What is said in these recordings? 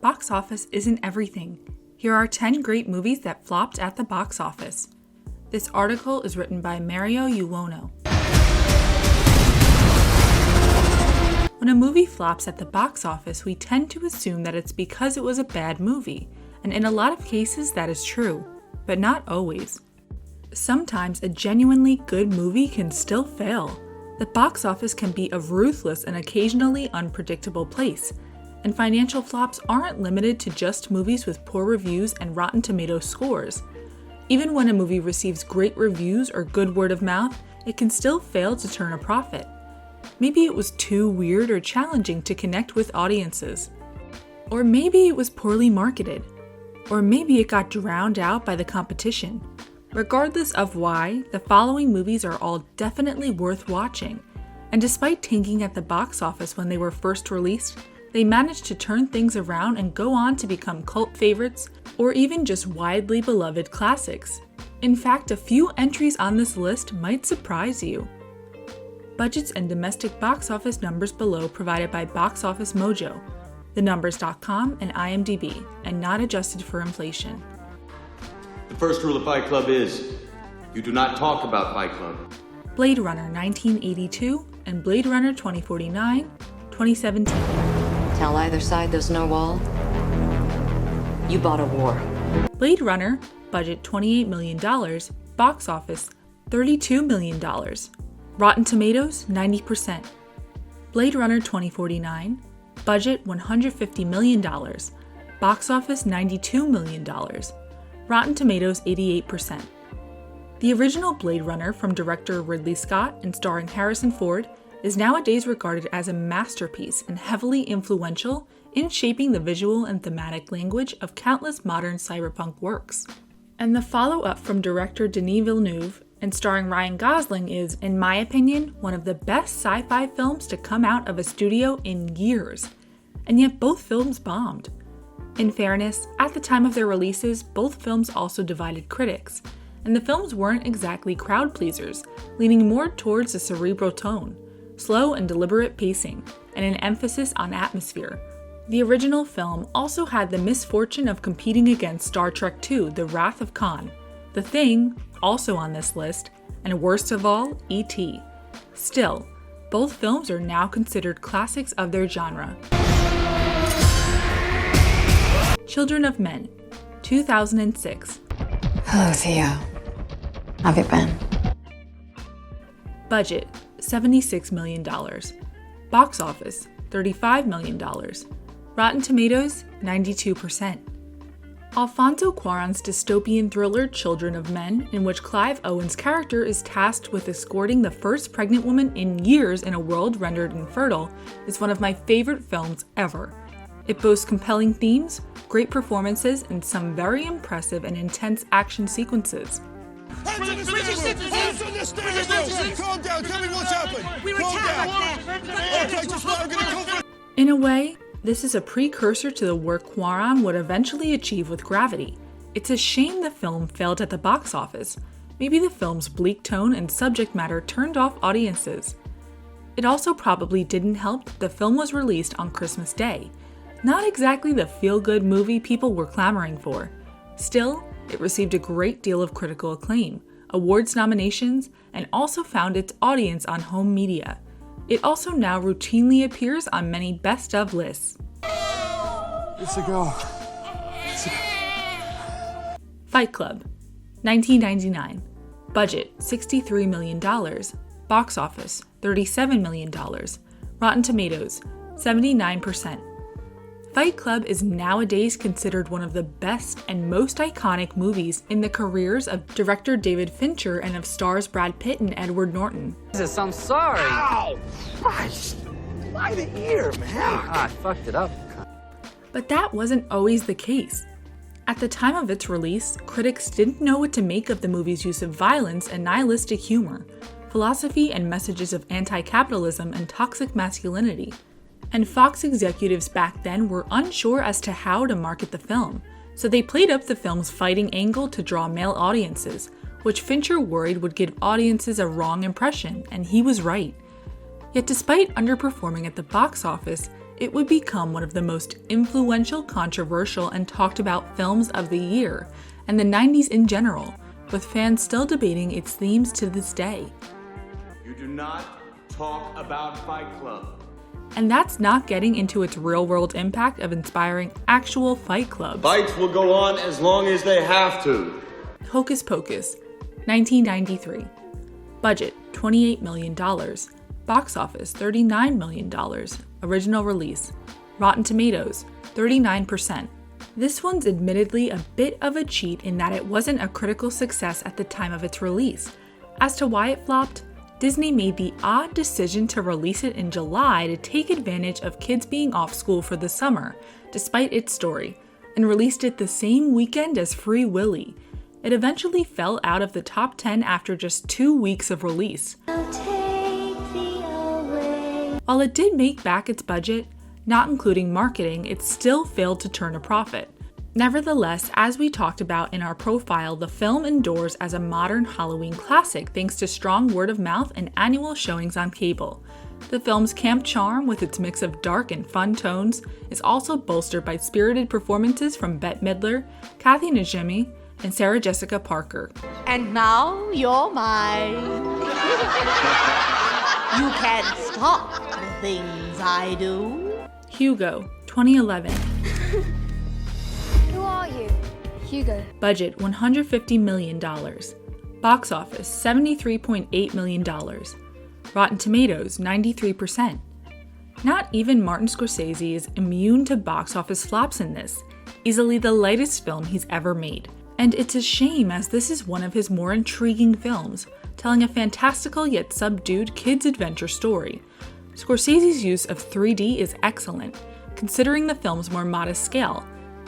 Box office isn't everything. Here are 10 great movies that flopped at the box office. This article is written by Mario Uono. When a movie flops at the box office, we tend to assume that it's because it was a bad movie, and in a lot of cases that is true, but not always. Sometimes a genuinely good movie can still fail. The box office can be a ruthless and occasionally unpredictable place, and financial flops aren't limited to just movies with poor reviews and Rotten Tomatoes scores. Even when a movie receives great reviews or good word of mouth, it can still fail to turn a profit. Maybe it was too weird or challenging to connect with audiences. Or maybe it was poorly marketed. Or maybe it got drowned out by the competition. Regardless of why, the following movies are all definitely worth watching. And despite tanking at the box office when they were first released, they managed to turn things around and go on to become cult favorites or even just widely beloved classics. In fact, a few entries on this list might surprise you. Budgets and domestic box office numbers below provided by Box Office Mojo, thenumbers.com, and IMDb, and not adjusted for inflation. The first rule of Fight Club is, you do not talk about Fight Club. Blade Runner 1982 and Blade Runner 2049, 2017. Tell either side there's no wall. You bought a war. Blade Runner, budget $28 million, box office $32 million. Rotten Tomatoes, 90%. Blade Runner 2049, budget $150 million, box office $92 million. Rotten Tomatoes, 88%. The original Blade Runner from director Ridley Scott and starring Harrison Ford is nowadays regarded as a masterpiece and heavily influential in shaping the visual and thematic language of countless modern cyberpunk works. And the follow-up from director Denis Villeneuve and starring Ryan Gosling is, in my opinion, one of the best sci-fi films to come out of a studio in years. And yet both films bombed. In fairness, at the time of their releases, both films also divided critics, and the films weren't exactly crowd pleasers, leaning more towards a cerebral tone, slow and deliberate pacing, and an emphasis on atmosphere. The original film also had the misfortune of competing against Star Trek II: The Wrath of Khan, The Thing, also on this list, and worst of all, E.T. Still, both films are now considered classics of their genre. Children of Men, 2006. Hello, Theo. How have you been? Budget, $76 million. Box office, $35 million. Rotten Tomatoes, 92%. Alfonso Cuarón's dystopian thriller Children of Men, in which Clive Owen's character is tasked with escorting the first pregnant woman in years in a world rendered infertile, is one of my favorite films ever. It boasts compelling themes, great performances, and some very impressive and intense action sequences. Calm down, tell me what's happened. We were attacked. Okay, just wait, I'm gonna cover. In a way, this is a precursor to the work Cuarón would eventually achieve with Gravity. It's a shame the film failed at the box office. Maybe the film's bleak tone and subject matter turned off audiences. It also probably didn't help that the film was released on Christmas Day. Not exactly the feel-good movie people were clamoring for. Still, it received a great deal of critical acclaim, awards nominations, and also found its audience on home media. It also now routinely appears on many best-of lists. It's a go. Fight Club, 1999. Budget, $63 million. Box office, $37 million. Rotten Tomatoes, 79%. Fight Club is nowadays considered one of the best and most iconic movies in the careers of director David Fincher and of stars Brad Pitt and Edward Norton. Jesus, I'm sorry. Ow! Christ! By the ear, man. I fucked it up. But that wasn't always the case. At the time of its release, critics didn't know what to make of the movie's use of violence and nihilistic humor, philosophy and messages of anti-capitalism and toxic masculinity. And Fox executives back then were unsure as to how to market the film, so they played up the film's fighting angle to draw male audiences, which Fincher worried would give audiences a wrong impression, and he was right. Yet despite underperforming at the box office, it would become one of the most influential, controversial, and talked about films of the year, and the 90s in general, with fans still debating its themes to this day. You do not talk about Fight Club. And that's not getting into its real-world impact of inspiring actual fight clubs. Fights will go on as long as they have to. Hocus Pocus, 1993. Budget, $28 million. Box office, $39 million. Original release. Rotten Tomatoes, 39%. This one's admittedly a bit of a cheat in that it wasn't a critical success at the time of its release. As to why it flopped, Disney made the odd decision to release it in July to take advantage of kids being off school for the summer, despite its story, and released it the same weekend as Free Willy. It eventually fell out of the top 10 after just 2 weeks of release. While it did make back its budget, not including marketing, it still failed to turn a profit. Nevertheless, as we talked about in our profile, the film endures as a modern Halloween classic thanks to strong word of mouth and annual showings on cable. The film's camp charm, with its mix of dark and fun tones, is also bolstered by spirited performances from Bette Midler, Kathy Najimy, and Sarah Jessica Parker. And now you're mine. You can't stop the things I do. Hugo, 2011. Who are you? Hugo. Budget, $150 million. Box office, $73.8 million. Rotten Tomatoes, 93%. Not even Martin Scorsese is immune to box office flops in this, easily the lightest film he's ever made. And it's a shame, as this is one of his more intriguing films, telling a fantastical yet subdued kids' adventure story. Scorsese's use of 3D is excellent, considering the film's more modest scale,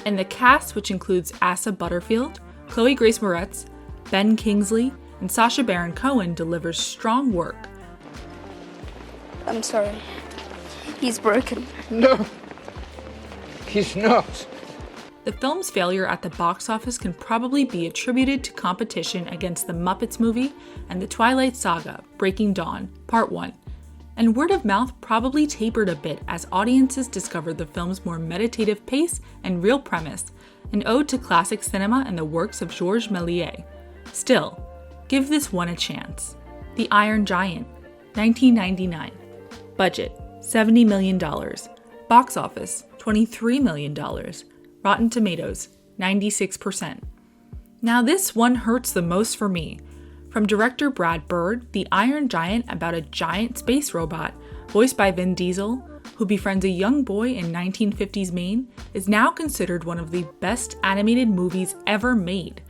and the cast, which includes Asa Butterfield, Chloe Grace Moretz, Ben Kingsley, and Sacha Baron Cohen, delivers strong work. I'm sorry. He's broken. No, he's not. The film's failure at the box office can probably be attributed to competition against The Muppets Movie and The Twilight Saga: Breaking Dawn, Part 1. And word of mouth probably tapered a bit as audiences discovered the film's more meditative pace and real premise, an ode to classic cinema and the works of Georges Méliès. Still, give this one a chance. The Iron Giant, 1999. Budget, $70 million. Box office, $23 million. Rotten Tomatoes, 96%. Now this one hurts the most for me. From director Brad Bird, The Iron Giant, about a giant space robot, voiced by Vin Diesel, who befriends a young boy in 1950s Maine, is now considered one of the best animated movies ever made.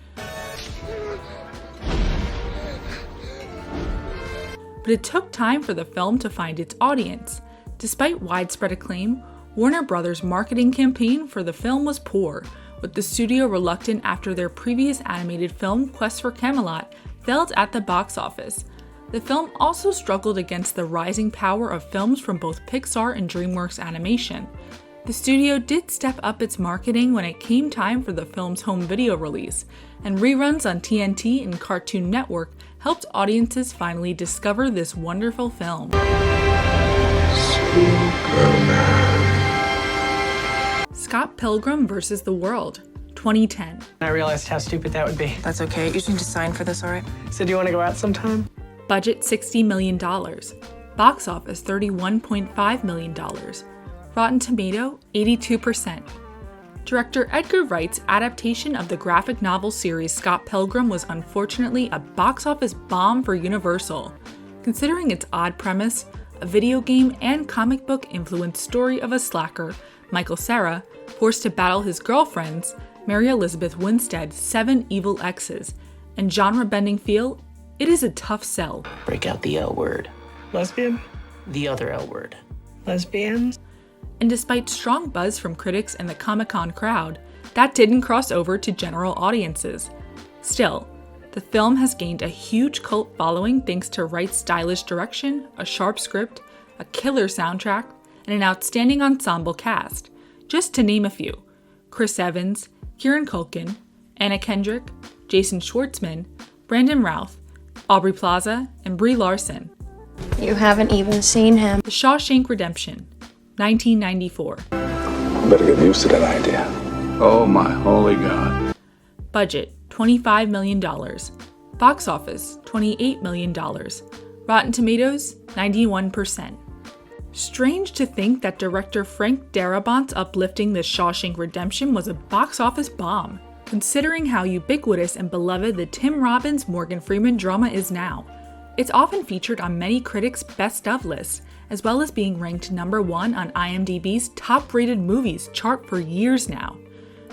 But it took time for the film to find its audience. Despite widespread acclaim, Warner Brothers' marketing campaign for the film was poor, with the studio reluctant after their previous animated film, Quest for Camelot, failed at the box office. The film also struggled against the rising power of films from both Pixar and DreamWorks Animation. The studio did step up its marketing when it came time for the film's home video release, and reruns on TNT and Cartoon Network helped audiences finally discover this wonderful film. Scott Pilgrim vs. the World, 2010. I realized how stupid that would be. That's okay. You just need to sign for this, all right? So do you want to go out sometime? Budget, $60 million. Box office, $31.5 million. Rotten Tomato, 82%. Director Edgar Wright's adaptation of the graphic novel series Scott Pilgrim was unfortunately a box office bomb for Universal. Considering its odd premise, a video game and comic book influenced story of a slacker, Michael Cera, forced to battle his girlfriends, Mary Elizabeth Winstead's 7 evil exes, and genre-bending feel, it is a tough sell. Break out the L word. Lesbian? The other L word. Lesbians? And despite strong buzz from critics and the Comic-Con crowd, That didn't cross over to general audiences. Still, the film has gained a huge cult following thanks to Wright's stylish direction, a sharp script, a killer soundtrack, and an outstanding ensemble cast, just to name a few: Chris Evans, Kieran Culkin, Anna Kendrick, Jason Schwartzman, Brandon Routh, Aubrey Plaza, and Brie Larson. You haven't even seen him. The Shawshank Redemption, 1994. Better get used to that idea. Oh my holy God. Budget, $25 million. Box office, $28 million. Rotten Tomatoes, 91%. Strange to think that director Frank Darabont's uplifting The Shawshank Redemption was a box office bomb, considering how ubiquitous and beloved the Tim Robbins Morgan Freeman drama is now. It's often featured on many critics' best of lists, as well as being ranked number 1 on IMDb's top-rated movies chart for years now.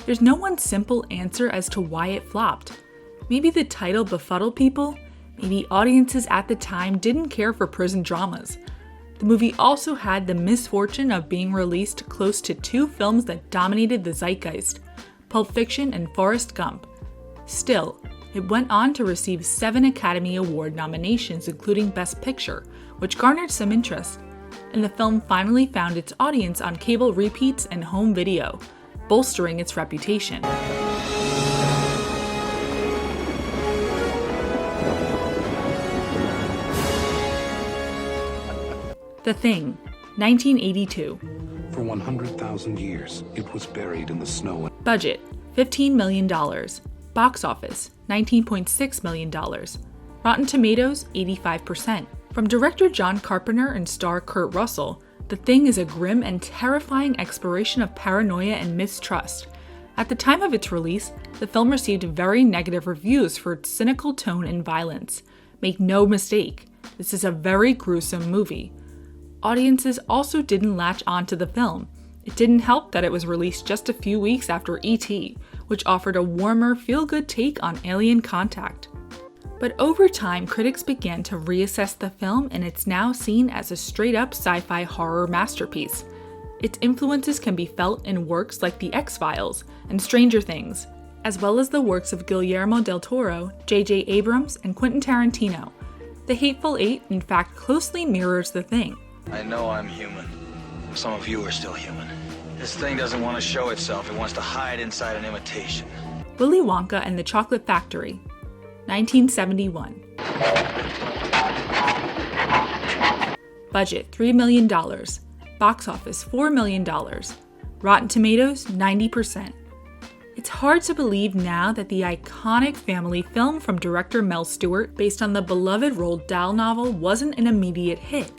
There's no one simple answer as to why it flopped. Maybe the title befuddled people, maybe audiences at the time didn't care for prison dramas. The movie also had the misfortune of being released close to 2 films that dominated the zeitgeist, Pulp Fiction and Forrest Gump. Still, it went on to receive 7 Academy Award nominations, including Best Picture, which garnered some interest, and the film finally found its audience on cable repeats and home video, bolstering its reputation. The Thing, 1982. For 100,000 years, it was buried in the snow. Budget, $15 million. Box office, $19.6 million. Rotten Tomatoes, 85%. From director John Carpenter and star Kurt Russell, The Thing is a grim and terrifying exploration of paranoia and mistrust. At the time of its release, the film received very negative reviews for its cynical tone and violence. Make no mistake, this is a very gruesome movie. Audiences also didn't latch onto the film. It didn't help that it was released just a few weeks after E.T., which offered a warmer, feel-good take on alien contact. But over time, critics began to reassess the film, and it's now seen as a straight-up sci-fi horror masterpiece. Its influences can be felt in works like The X-Files and Stranger Things, as well as the works of Guillermo del Toro, J.J. Abrams, and Quentin Tarantino. The Hateful Eight, in fact, closely mirrors The Thing. I know I'm human. Some of you are still human. This thing doesn't want to show itself. It wants to hide inside an imitation. Willy Wonka and the Chocolate Factory, 1971. Budget, $3 million. Box office, $4 million. Rotten Tomatoes, 90%. It's hard to believe now that the iconic family film from director Mel Stewart, based on the beloved Roald Dahl novel, wasn't an immediate hit.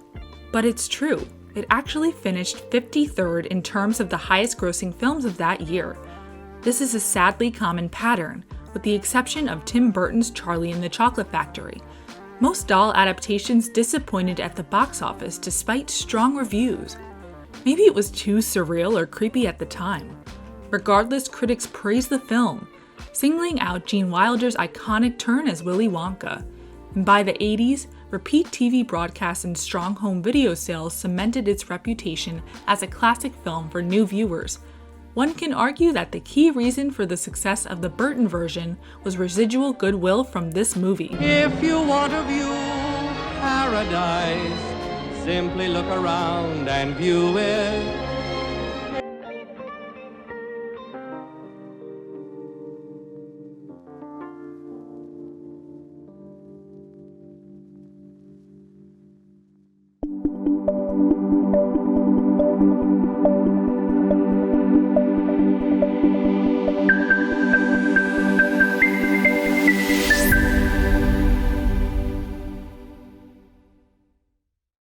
But it's true. It actually finished 53rd in terms of the highest grossing films of that year. This is a sadly common pattern, with the exception of Tim Burton's Charlie and the Chocolate Factory. Most Dahl adaptations disappointed at the box office despite strong reviews. Maybe it was too surreal or creepy at the time. Regardless, critics praised the film, singling out Gene Wilder's iconic turn as Willy Wonka. And by the 80s, repeat TV broadcasts and strong home video sales cemented its reputation as a classic film for new viewers. One can argue that the key reason for the success of the Burton version was residual goodwill from this movie. If you want to view paradise, simply look around and view it.